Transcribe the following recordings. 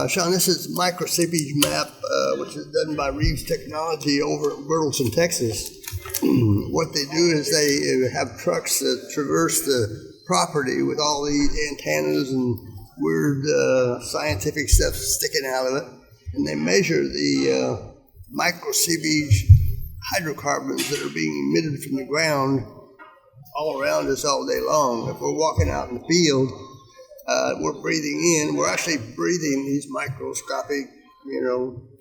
Sean, this is micro seepage map, which is done by Reeves Technology over in Burleson, Texas. What they do is they have trucks that traverse the property with all these antennas and weird scientific stuff sticking out of it, and they measure the micro seepage hydrocarbons that are being emitted from the ground all around us all day long. If we're walking out in the field, we're breathing in. We're actually breathing these microscopic,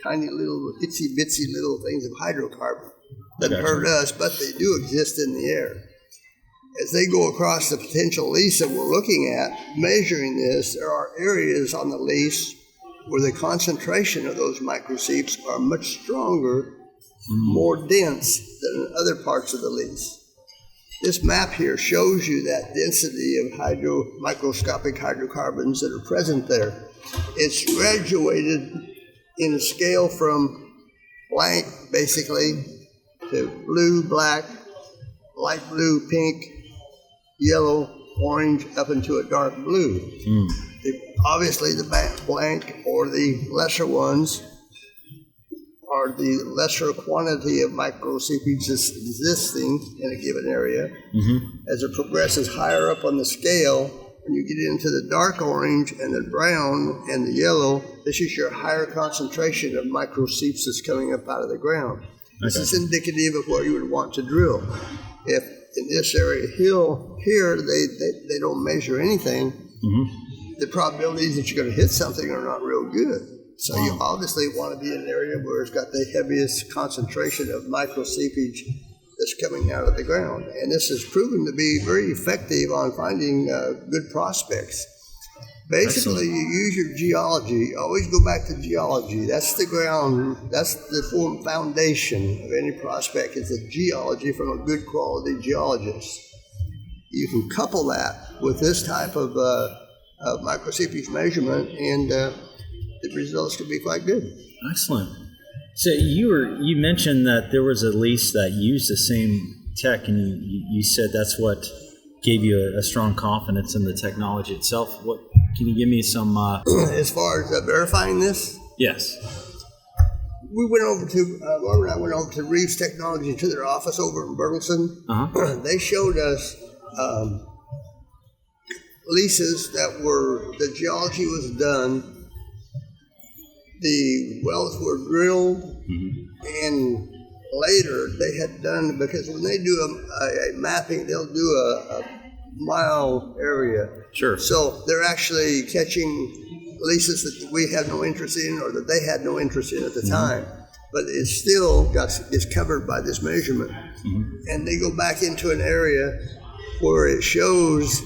tiny little itsy-bitsy little things of hydrocarbon that hurt us, but they do exist in the air. As they go across the potential lease that we're looking at, measuring this, there are areas on the lease where the concentration of those microseeps are much stronger, more dense than in other parts of the lease. This map here shows you that density of microscopic hydrocarbons that are present there. It's graduated in a scale from blank, basically, to blue, black, light blue, pink, yellow, orange, up into a dark blue. Obviously, the blank or the lesser ones are the lesser quantity of microseepage existing in a given area. As it progresses higher up on the scale, when you get into the dark orange and the brown and the yellow, this is your higher concentration of microseeps that's coming up out of the ground. This is indicative of where you would want to drill. If in this area here, they don't measure anything, the probabilities that you're going to hit something are not real good. So you obviously want to be in an area where it's got the heaviest concentration of microseepage that's coming out of the ground. And this has proven to be very effective on finding good prospects. Basically, you use your geology. Always go back to geology. That's the ground. That's the foundation of any prospect. It's the geology from a good quality geologist. You can couple that with this type of microseepage measurement, and the results can be quite good. Excellent. So you mentioned that there was a lease that used the same tech, and you said that's what gave you a strong confidence in the technology itself. What can you give me some? As far as verifying this? Yes. We went over to Laura and I went over to Reeves Technology to their office over in Burleson. They showed us leases that the geology was done. The wells were drilled, and later they had done, because when they do a mapping, they'll do a mile area. Sure. So they're actually catching leases that we have no interest in or that they had no interest in at the time. But it still is covered by this measurement. And they go back into an area where it shows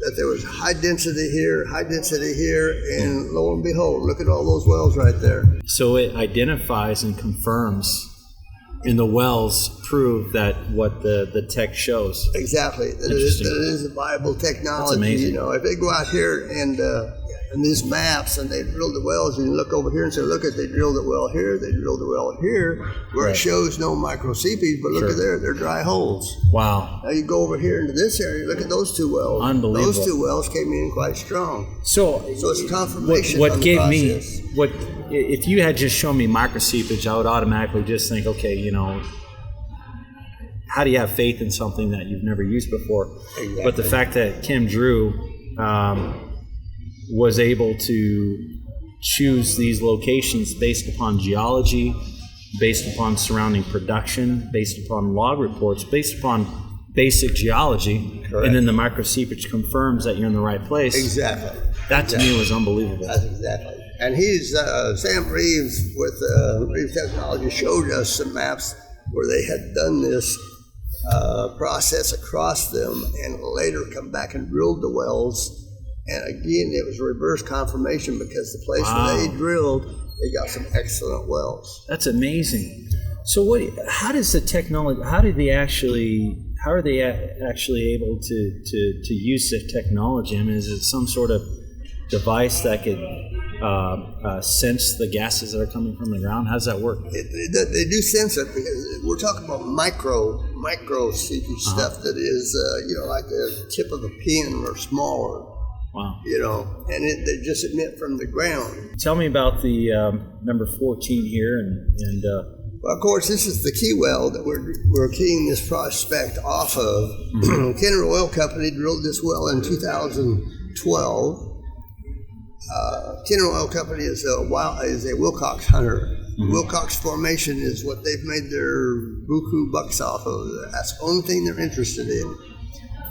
that there was high density here, and lo and behold, look at all those wells right there. So it identifies and confirms, and the wells prove that what the tech shows. Exactly. That it is a viable technology. That's amazing. If they go out here and these maps and they drill the wells, and you look over here and say, look, they drilled the well here, they drilled the well here, where it shows no microseepage, but look at there, they're dry holes. Wow. Now you go over here into this area, look at those two wells. Unbelievable. Those two wells came in quite strong. So it's a confirmation what on the gave process. If you had just shown me microseepage, I would automatically just think, okay, how do you have faith in something that you've never used before? Exactly. But the fact that Kim Drew was able to choose these locations based upon geology, based upon surrounding production, based upon log reports, based upon basic geology, Correct. And then the microseepage confirms that you're in the right place. Exactly. That to me was unbelievable. That's exactly. And he's Sam Reeves with Reeves Technology showed us some maps where they had done this process across them and later come back and drilled the wells. And again, it was reverse confirmation because the place where they drilled, they got some excellent wells. That's amazing. So how does the technology, how are they actually able to use the technology? I mean, is it some sort of device that could sense the gases that are coming from the ground? How does that work? They do sense it because we're talking about micro seepage stuff that is, like the tip of a pin or smaller. Wow. And they just emit from the ground. Tell me about the number 14 here, and Well, of course, this is the key well that we're keying this prospect off of. Kenner Oil Company drilled this well in 2012. Kenner Oil Company is a Wilcox hunter. Wilcox Formation is what they've made their buku bucks off of. That's the only thing they're interested in.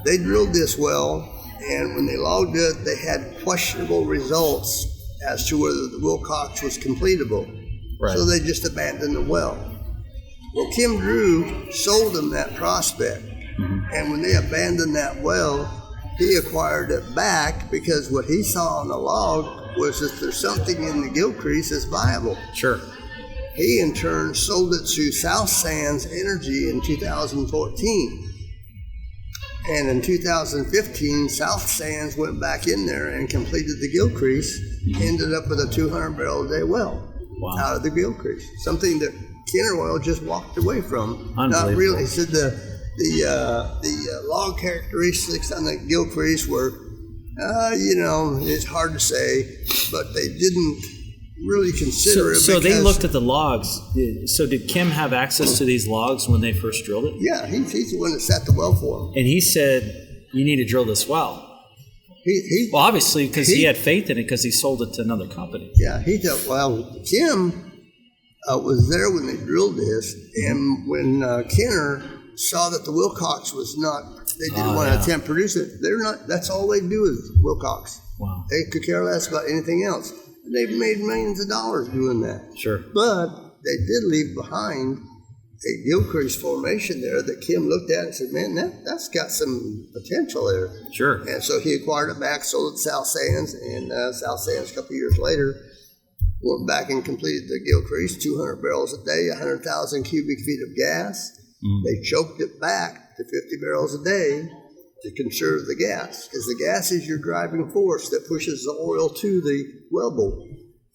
They drilled this well, and when they logged it, they had questionable results as to whether the Wilcox was completable. Right. So they just abandoned the well. Well, Kim Drew sold them that prospect, and when they abandoned that well, he acquired it back because what he saw on the log was that there's something in the Gilcrease that's viable. Sure. He, in turn, sold it to South Sands Energy in 2014. And in 2015, South Sands went back in there and completed the Gilcrease, ended up with a 200 barrel a day well out of the Gilcrease, something that Kenner Oil just walked away from. Not really. He said the log characteristics on the Gilcrease were, it's hard to say, but they didn't really consider it. So they looked at the logs. So did Kim have access to these logs when they first drilled it? Yeah, he's the one that set the well for him. And he said, you need to drill this well. Well, obviously, because he had faith in it because he sold it to another company. Yeah, he thought, well, Kim was there when they drilled this, and when Kenner saw that the Wilcox was not, they didn't want to attempt to produce it. That's all they do is Wilcox. Wow. They could care less about anything else. And they've made millions of dollars doing that. Sure. But they did leave behind a Gilcrease formation there that Kim looked at and said, man, that's got some potential there. Sure. And so he acquired it back, sold it to South Sands, and South Sands a couple of years later went back and completed the Gilcrease, 200 barrels a day, 100,000 cubic feet of gas. They choked it back to 50 barrels a day to conserve the gas, because the gas is your driving force that pushes the oil to the wellbore.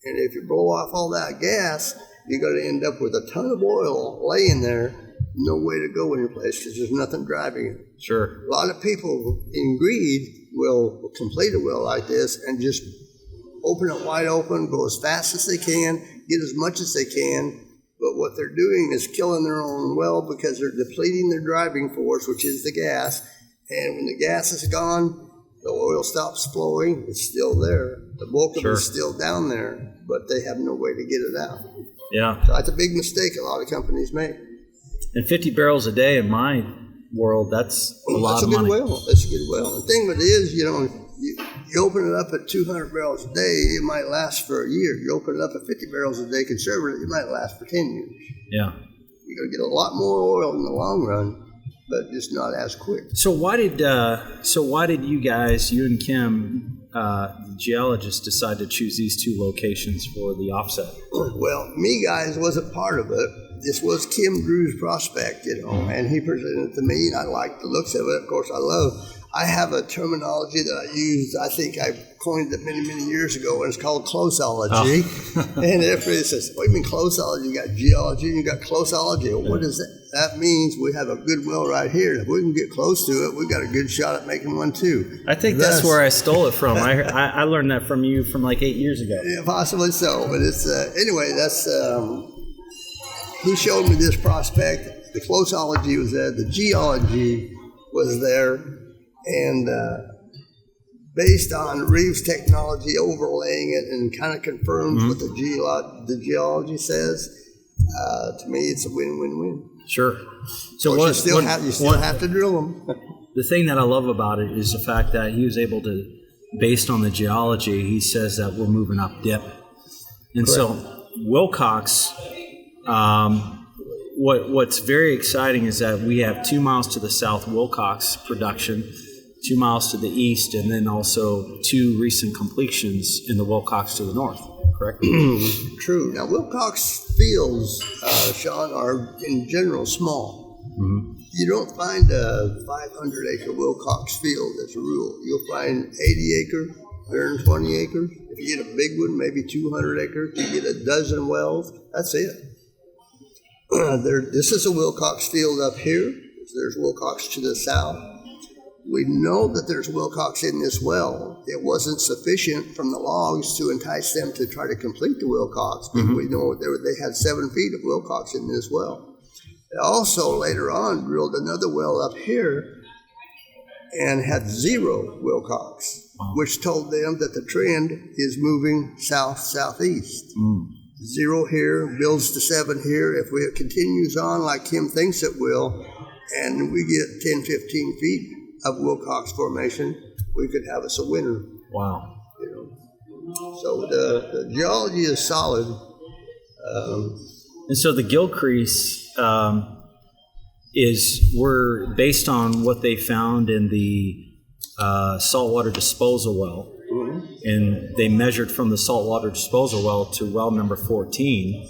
And if you blow off all that gas, you're going to end up with a ton of oil laying there, no way to go anyplace because there's nothing driving it. Sure. A lot of people in greed will complete a well like this and just open it wide open, go as fast as they can, get as much as they can. But what they're doing is killing their own well because they're depleting their driving force, which is the gas. And when the gas is gone, the oil stops flowing. It's still there. The bulk of it is still down there, but they have no way to get it out. Yeah. So that's a big mistake a lot of companies make. And 50 barrels a day in my world, that's a lot of money. That's a good well. The thing with it is, you open it up at 200 barrels a day, it might last for a year. You open it up at 50 barrels a day conservative, it might last for 10 years. Yeah. You're going to get a lot more oil in the long run, but just not as quick. So why did you guys, you and Kim, the geologist, decide to choose these two locations for the offset? Well, me guys wasn't part of it. This was Kim Drew's prospect, and he presented it to me, and I liked the looks of it. Of course, I have a terminology that I used, I think I coined it many, many years ago, and it's called closeology. And everybody says, what do you mean closeology? You got geology and you got closeology. Well, what is that? That means we have a good well right here. If we can get close to it, we've got a good shot at making one too. I think that's where I stole it from. I learned that from you from like 8 years ago. Yeah, possibly so. But it's, anyway, that's, he showed me this prospect. The closeology was there. The geology was there. And based on Reeves technology overlaying it and kind of confirms what the geology says, to me it's a win-win-win. Sure. So you still have to drill them. The thing that I love about it is the fact that he was able to, based on the geology, he says that we're moving up dip. And correct. So Wilcox, what's very exciting is that we have 2 miles to the south Wilcox production, 2 miles to the east, and then also 2 recent completions in the Wilcox to the north, correct? True. Now, Wilcox fields, Sean, are in general small. Mm-hmm. You don't find a 500-acre Wilcox field as a rule. You'll find 80 acres, 120 acres. If you get a big one, maybe 200 acres. You get a dozen wells. That's it. This is a Wilcox field up here. There's Wilcox to the south. We know that there's Wilcox in this well. It wasn't sufficient from the logs to entice them to try to complete the Wilcox, but we know they had 7 feet of Wilcox in this well. They also later on drilled another well up here and had 0 Wilcox, which told them that the trend is moving south-southeast. 0 here, builds to 7 here. If it continues on like Kim thinks it will, and we get 10, 15 feet of Wilcox formation, we could have us a winner. Wow. So the geology is solid. And so the Gilcrease were based on what they found in the saltwater disposal well. And they measured from the saltwater disposal well to well number 14,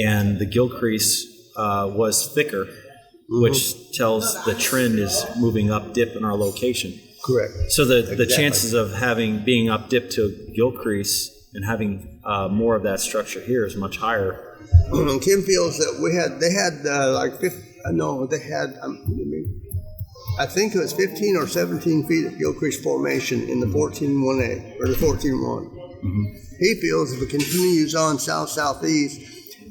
and the Gilcrease was thicker, which tells the trend is moving up dip in our location. Correct. So the chances of being up dip to Gilcrease and having more of that structure here is much higher. Kim feels that I think it was 15 or 17 feet of Gilcrease formation in the 14-1A, or the 14-1. He feels if it continues on south-southeast,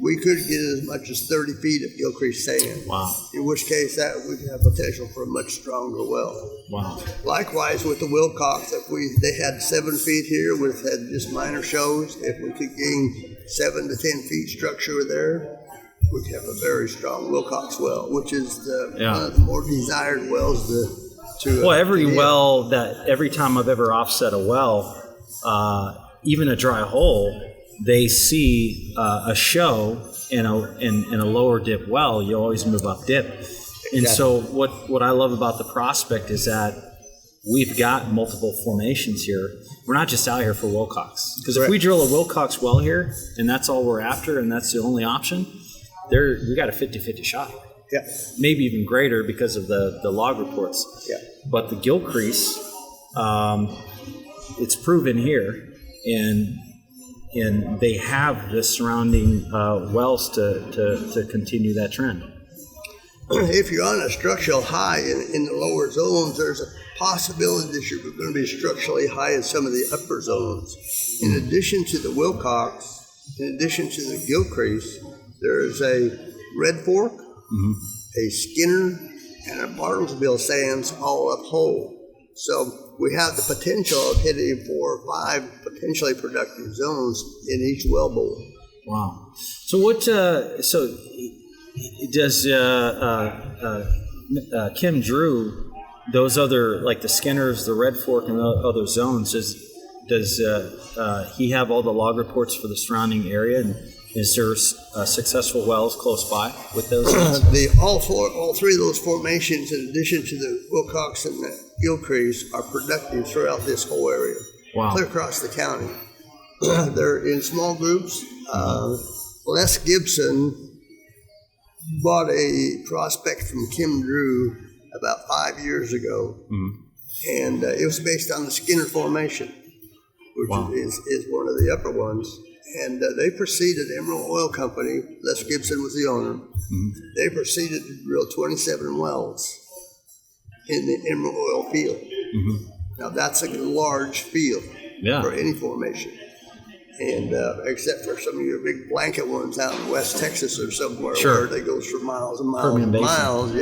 we could get as much as 30 feet of Gilcrease sand. Wow. In which case that we could have potential for a much stronger well. Wow. Likewise with the Wilcox, they had 7 feet here, we've had just minor shows. If we could gain 7 to 10 feet structure there, we could have a very strong Wilcox well, which is one of the more desired wells to every time I've ever offset a well, even a dry hole, they see a show in a lower dip well, you always move up dip. And so what I love about the prospect is that we've got multiple formations here. We're not just out here for Wilcox. Because if we drill a Wilcox well here, and that's all we're after, and that's the only option, we got a 50-50 shot. Yeah. Maybe even greater because of the log reports. Yeah. But the Gilcrease, it's proven here, and they have the surrounding wells to continue that trend. If you're on a structural high in the lower zones, there's a possibility that you're going to be structurally high in some of the upper zones. In addition to the Wilcox, in addition to the Gilcrease, there's a Red Fork, a Skinner, and a Bartlesville sands all up whole. So we have the potential of hitting 4 or 5 potentially productive zones in each wellbore. Wow. So what? So does Kim Drew those other, like the Skinners, the Red Fork, and the other zones? Does he have all the log reports for the surrounding area? And is there successful wells close by with those? All 3 of those formations, in addition to the Wilcox and the Gilcrease, are productive throughout this whole area. Wow. Clear across the county. They're in small groups. Les Gibson bought a prospect from Kim Drew about 5 years ago, and it was based on the Skinner Formation, which is one of the upper ones. And they proceeded, Emerald Oil Company, Les Gibson was the owner, they proceeded to drill 27 wells in the Emerald Oil field. Now that's a large field for any formation. And except for some of your big blanket ones out in West Texas or somewhere where they go for miles and miles and miles,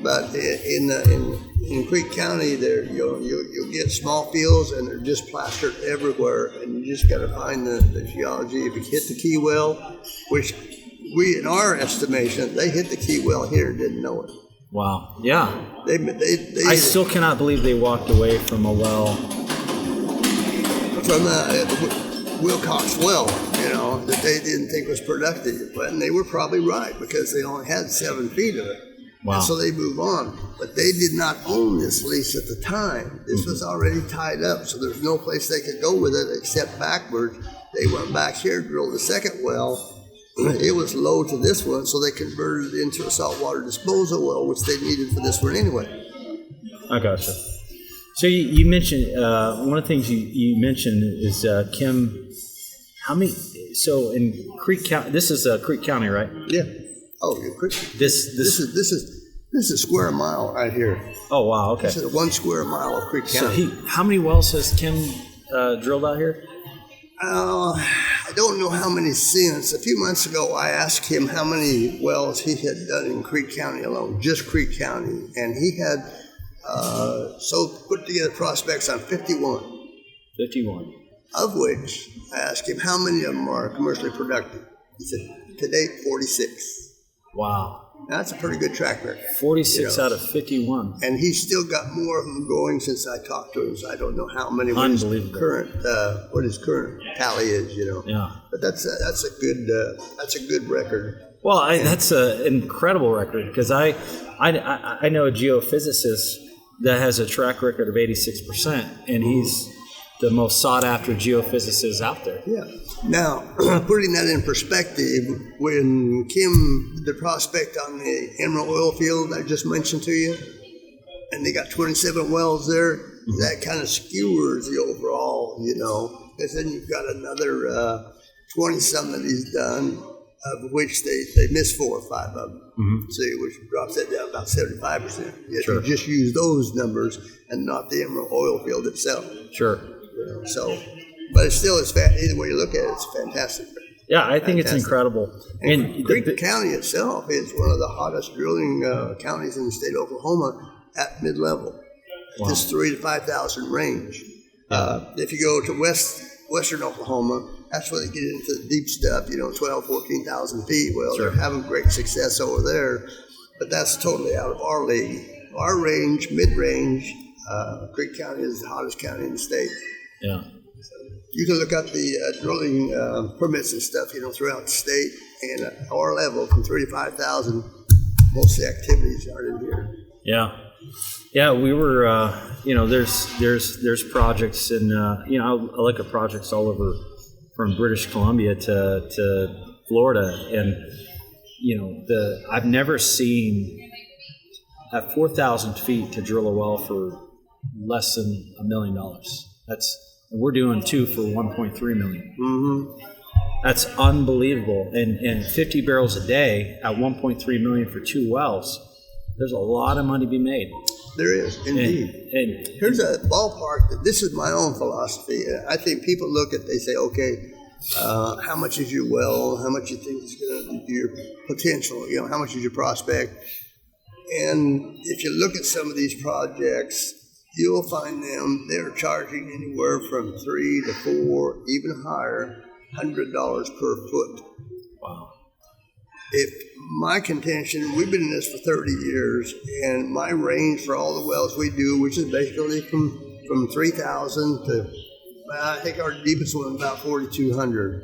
But in Creek County, there you'll get small fields and they're just plastered everywhere, and you just got to find the geology. If you hit the key well, which we, in our estimation, they hit the key well here and didn't know it. Wow. Yeah. I still cannot believe they walked away from a well. From the Wilcox well, that they didn't think was productive. And they were probably right because they only had 7 feet of it. Wow. And so they move on. But they did not own this lease at the time. This was already tied up, so there's no place they could go with it except backwards. They went back here, drilled the second well. It was low to this one, so they converted it into a saltwater disposal well, which they needed for this one anyway. I gotcha. So you mentioned, one of the things you mentioned is Kim, how many, so in Creek County, this is Creek County, right? Yeah. Oh, you're Creek. This is This is a square mile right here. Oh, wow, okay. This is 1 square mile of Creek So County. how many wells has Kim drilled out here? I don't know how many since. A few months ago, I asked him how many wells he had done in Creek County alone, just Creek County. And he had put together prospects on 51. 51. Of which I asked him how many of them are commercially productive. He said, to date, 46. Wow. Now, that's a pretty good track record. 46 out of 51. And he's still got more of them going since I talked to him. So I don't know how many. Unbelievable. What his current tally is, Yeah. But that's a good record. Well, that's an incredible record because I know a geophysicist that has a track record of 86%, and he's the most sought after geophysicist out there. Yeah. Now, putting that in perspective, when Kim did the prospect on the Emerald oil field I just mentioned to you, and they got 27 wells there, that kind of skewers the overall, because then you've got another 20-some that he's done, of which they missed 4 or 5 of them. See, which drops that down about 75%. If you just use those numbers and not the Emerald oil field itself. Sure. But it still is either way you look at it, it's fantastic. Yeah, I think it's incredible. And Creek County itself is one of the hottest drilling counties in the state of Oklahoma at mid-level. Wow. This 3,000 to 5,000 range. If you go to western Oklahoma, that's where they get into the deep stuff, 12,000, 14,000 feet. Well, they're having great success over there, but that's totally out of our league. Our range, mid-range, Creek County is the hottest county in the state. Yeah. You can look up the drilling permits and stuff, throughout the state, and at our level, from 35,000, most of the activities are in here. Yeah, we were. There's projects, and I look at projects all over, from British Columbia to Florida, and I've never seen at 4,000 feet to drill a well for less than $1 million. We're doing 2 for 1.3 million. Mm-hmm. That's unbelievable. And 50 barrels a day at 1.3 million for 2 wells. There's a lot of money to be made. There is, indeed. And here's a ballpark. This is my own philosophy. I think people they say, okay, how much is your well? How much you think is going to be your potential? How much is your prospect? And if you look at some of these projects, you'll find they're charging anywhere from 3 to 4, even higher, $100 per foot. Wow. If my contention, we've been in this for 30 years, and my range for all the wells we do, which is basically from 3,000 to, I think our deepest one is about 4,200,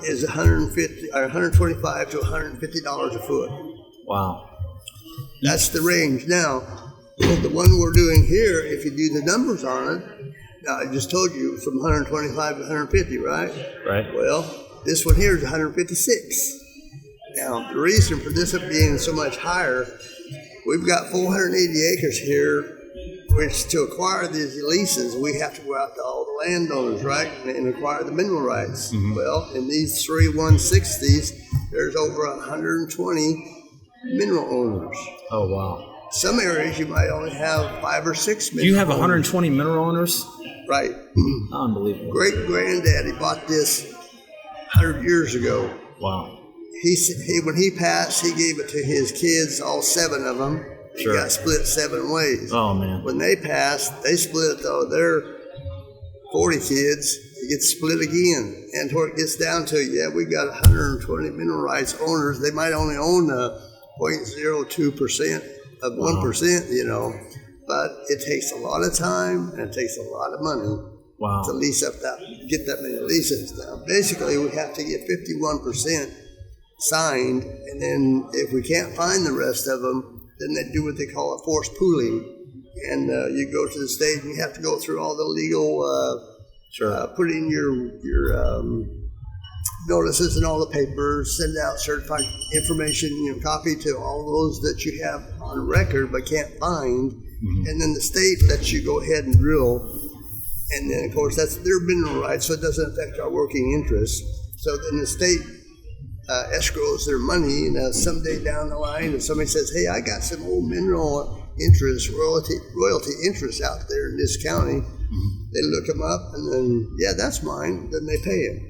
is $125 to $150 a foot. Wow. That's the range. Now, the one we're doing here, if you do the numbers on it, I just told you from 125 to 150, right? Right. Well, this one here is 156. Now, the reason for this being so much higher, we've got 480 acres here, which to acquire these leases, we have to go out to all the landowners, right, and acquire the mineral rights. Mm-hmm. Well, in these 3 160s, there's over 120 mineral owners. Oh, wow. Some areas you might only have 5 or 6 mineral owners. You have 120 mineral owners? Right. Unbelievable. Great-granddaddy bought this 100 years ago. Wow. When he passed, he gave it to his kids, all 7 of them. Sure. It got split 7 ways. Oh, man. When they passed, they split it, though. Their 40 kids, it gets split again. And where it gets down to, we got 120 mineral rights owners. They might only own 0.02% of 1%, but it takes a lot of time and it takes a lot of money to lease up get that many leases. Now, basically, we have to get 51% signed, and then if we can't find the rest of them, then they do what they call a forced pooling, and you go to the state and you have to go through all the legal, put in your notices and all the papers, send out certified information, copy to all those that you have on record but can't find, and then the state lets you go ahead and drill, and then of course that's their mineral rights, so it doesn't affect our working interest. So then the state escrows their money, and someday down the line, if somebody says, "Hey, I got some old mineral interest, royalty interest out there in this county," they look them up, and then, yeah, that's mine. Then they pay them.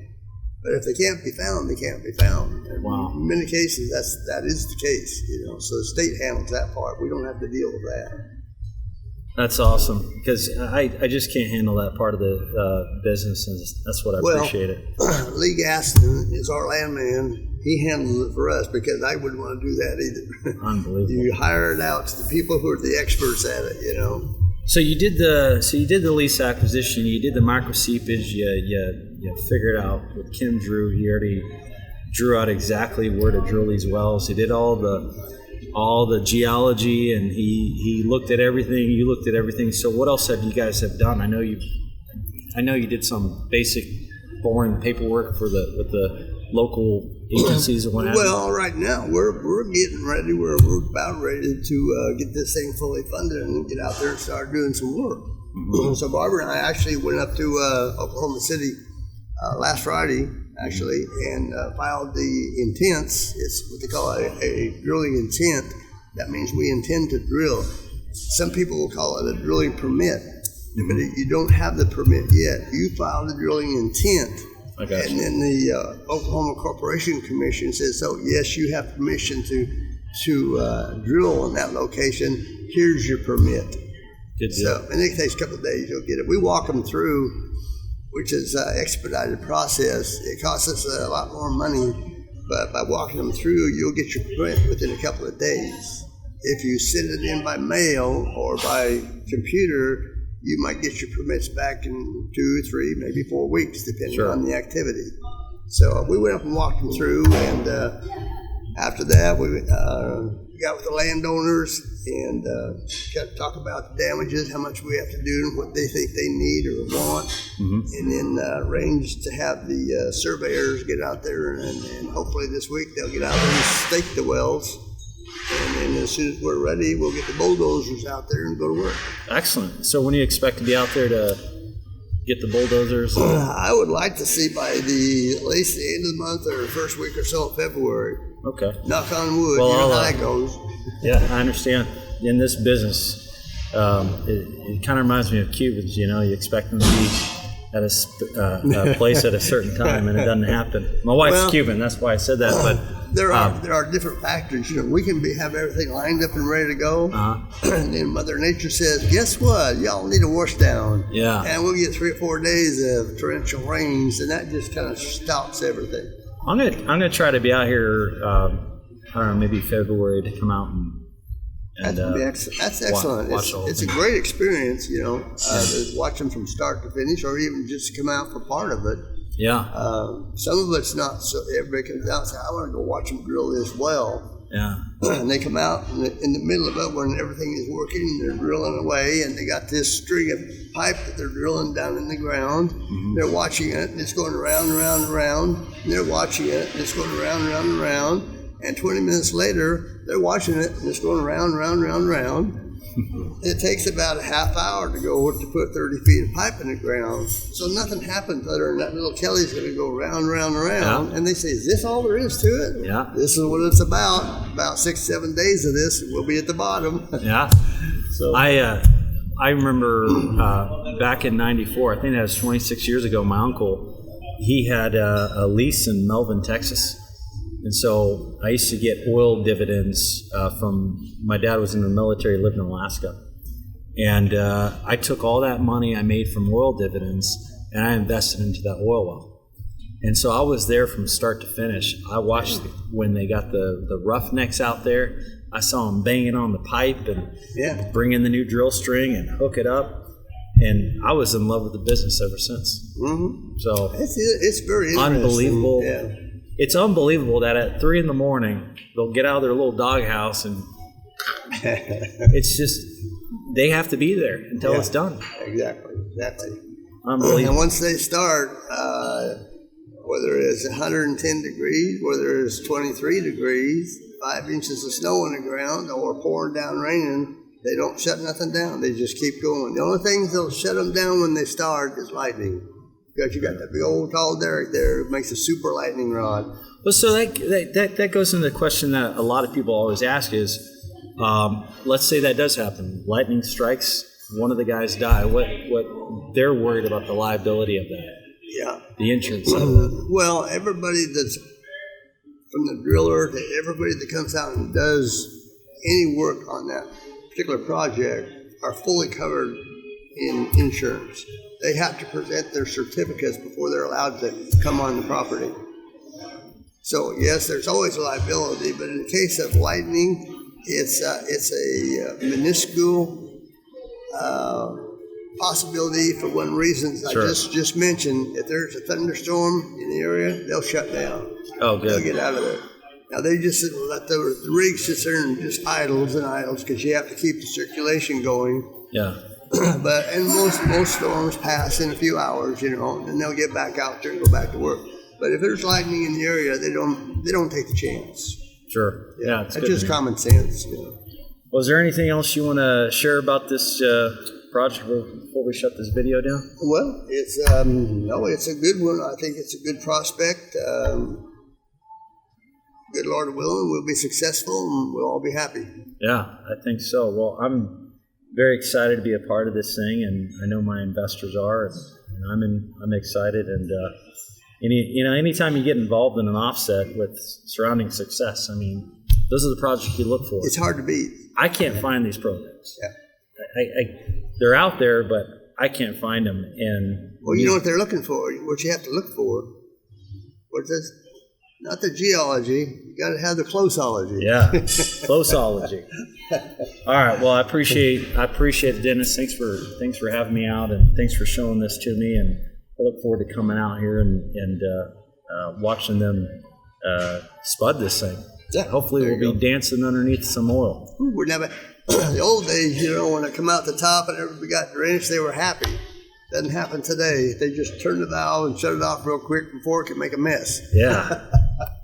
But if they can't be found, they can't be found. And in many cases, that is the case. So the state handles that part. We don't have to deal with that. That's awesome, because I just can't handle that part of the business, and that's what I appreciate it. Lee Gaston is our landman. He handles it for us, because I wouldn't want to do that either. Unbelievable. You hire it out to the people who are the experts at it. So you did the lease acquisition. You did the micro seepage. You figured out with Kim Drew. He already drew out exactly where to drill these wells. He did all the geology, and he looked at everything. You looked at everything. So what else have you guys done? I know you did some basic boring paperwork with the local agencies and what have you. Well, right now we're getting ready. We're about ready to get this thing fully funded and get out there and start doing some work. So Barbara and I actually went up to Oklahoma City last Friday, actually, and filed the intents. It's what they call a drilling intent. That means we intend to drill. Some people will call it a drilling permit, but you don't have the permit yet. You filed the drilling intent. And then the Oklahoma Corporation Commission says, "So yes, you have permission to drill on that location. Here's your permit." Good deal. So, and it takes a couple of days. You'll get it. We walk them through, which is an expedited process. It costs us a lot more money, but by walking them through, you'll get your permit within a couple of days. If you send it in by mail or by computer, you might get your permits back in 2, 3, maybe 4 weeks, depending on the activity. So we went up and walked them through, and after that, we got with the landowners and got to talk about the damages, how much we have to do, and what they think they need or want, and then arrange to have the surveyors get out there, and hopefully this week they'll get out there and stake the wells. And then as soon as we're ready, we'll get the bulldozers out there and go to work. Excellent. So when do you expect to be out there to get the bulldozers? I would like to see by at least the end of the month or the first week or so of February. Okay. Knock on wood. Well, how that goes. Yeah, I understand. In this business, it kind of reminds me of Cubans. You expect them to be at a place at a certain time, and it doesn't happen. My wife's Cuban, that's why I said that. But there are different factors. We can have everything lined up and ready to go, and then Mother Nature says, "Guess what? Y'all need a wash down." Yeah. And we'll get 3 or 4 days of torrential rains, and that just kind of stops everything. I'm gonna try to be out here. I don't know, maybe February to come out and that's excellent. It's a great experience, to watch them from start to finish, or even just come out for part of it. Yeah. Some of it's not so. Everybody comes out and says, "I want to go watch them drill this well." Yeah. And they come out in the middle of it when everything is working, and they're drilling away, and they got this string of pipe that they're drilling down in the ground. They're watching it, and it's going around and around and around. And they're watching it, and it's going around and around and around. And 20 minutes later, they're watching it, and it's going around and around and around and around. It takes about a half hour to put 30 feet of pipe in the ground. So nothing happens other than that little Kelly's going to go round, round, round. Yeah. And they say, "Is this all there is to it?" Yeah. This is what it's about. About 6, 7 days of this, and we'll be at the bottom. Yeah. So I remember back in '94, I think that was 26 years ago, my uncle, he had a lease in Melvin, Texas. And so I used to get oil dividends from, my dad was in the military, lived in Alaska. And I took all that money I made from oil dividends and I invested into that oil well. And so I was there from start to finish. I watched when they got the roughnecks out there. I saw them banging on the pipe and bring in the new drill string and hook it up. And I was in love with the business ever since. Mm-hmm. So it's very interesting. Unbelievable. Yeah. It's unbelievable that at 3 a.m, they'll get out of their little doghouse and it's just, they have to be there until it's done. Exactly. Unbelievable. And once they start, whether it's 110 degrees, whether it's 23 degrees, 5 inches of snow on the ground, or pouring down raining, they don't shut nothing down. They just keep going. The only things that'll shut them down when they start is lightning. because you got that big old tall derrick there. It makes a super lightning rod. Well, so that goes into the question that a lot of people always ask is, let's say that does happen. Lightning strikes, one of the guys die. What they're worried about the liability of that. Yeah. The insurance side of that. Well, everybody that's from the driller to everybody that comes out and does any work on that particular project are fully covered in insurance. They have to present their certificates before they're allowed to come on the property. So yes, there's always a liability, but in the case of lightning, it's a minuscule possibility for one reason. Sure. I just mentioned, if there's a thunderstorm in the area, they'll shut down. Oh, good. They'll get out of there. Now they just let the rig sit there and just idles because you have to keep the circulation going. Yeah. And most storms pass in a few hours, and then they'll get back out there and go back to work. But if there's lightning in the area, they don't take the chance. Sure. Yeah, it's just common sense. Well, is there anything else you want to share about this project before we shut this video down? Well, it's a good one. I think it's a good prospect. Good Lord willing, we'll be successful and we'll all be happy. Yeah, I think so. Well, I'm very excited to be a part of this thing, and I know my investors are, and I'm excited. And anytime you get involved in an offset with surrounding success, I mean, those are the projects you look for. It's hard to beat. I can't find these programs. Yeah, they're out there, but I can't find them. And well, you know what they're looking for. What you have to look for. What's this? Not the geology. You got to have the closeology. Yeah, closeology. All right. Well, I appreciate it, Dennis. Thanks for having me out, and thanks for showing this to me. And I look forward to coming out here and watching them spud this thing. Yeah, hopefully we'll be dancing underneath some oil. We're never. The old days, when it come out the top and everybody got drenched, they were happy. Doesn't happen today. They just turn the valve and shut it off real quick before it can make a mess. Yeah.